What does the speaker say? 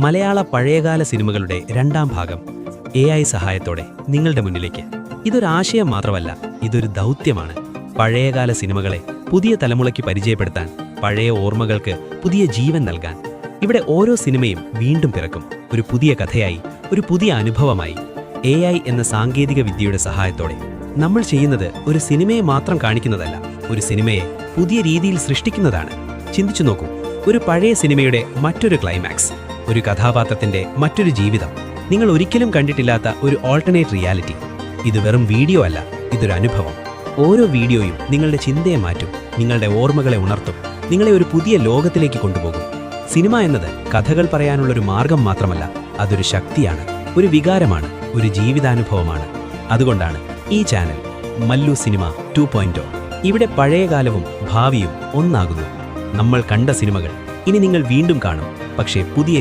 മലയാള പഴയകാല സിനിമകളുടെ രണ്ടാം ഭാഗം AI സഹായത്തോടെ നിങ്ങളുടെ മുന്നിലേക്ക്. ഇതൊരാശയം മാത്രമല്ല, ഇതൊരു ദൗത്യമാണ്. പഴയകാല സിനിമകളെ പുതിയ തലമുറയ്ക്ക് പരിചയപ്പെടുത്താൻ, പഴയ ഓർമ്മകൾക്ക് പുതിയ ജീവൻ നൽകാൻ. ഇവിടെ ഓരോ സിനിമയും വീണ്ടും പിറക്കും, ഒരു പുതിയ കഥയായി, ഒരു പുതിയ അനുഭവമായി. AI എന്ന സാങ്കേതിക വിദ്യയുടെ സഹായത്തോടെ നമ്മൾ ചെയ്യുന്നത് ഒരു സിനിമയെ മാത്രം കാണിക്കുന്നതല്ല, ഒരു സിനിമയെ പുതിയ രീതിയിൽ സൃഷ്ടിക്കുന്നതാണ്. ചിന്തിച്ചു നോക്കൂ, ഒരു പഴയ സിനിമയുടെ മറ്റൊരു ക്ലൈമാക്സ്, ഒരു കഥാപാത്രത്തിന്റെ മറ്റൊരു ജീവിതം, നിങ്ങൾ ഒരിക്കലും കണ്ടിട്ടില്ലാത്ത ഒരു ഓൾട്ടർനേറ്റ് റിയാലിറ്റി. ഇത് വെറും വീഡിയോ അല്ല, ഇതൊരു അനുഭവം. ഓരോ വീഡിയോയും നിങ്ങളുടെ ചിന്തയെ മാറ്റും, നിങ്ങളുടെ ഓർമ്മകളെ ഉണർത്തും, നിങ്ങളെ ഒരു പുതിയ ലോകത്തിലേക്ക് കൊണ്ടുപോകും. സിനിമ എന്നത് കഥകൾ പറയാനുള്ളൊരു മാർഗം മാത്രമല്ല, അതൊരു ശക്തിയാണ്, ഒരു വികാരമാണ്, ഒരു ജീവിതാനുഭവമാണ്. അതുകൊണ്ടാണ് ഈ ചാനൽ മല്ലു സിനിമ 2.0. ഇവിടെ പഴയകാലവും ഭാവിയും ഒന്നാകുന്നു. നമ്മൾ കണ്ട സിനിമകൾ ഇനി നിങ്ങൾ വീണ്ടും കാണും, പക്ഷേ പുതിയ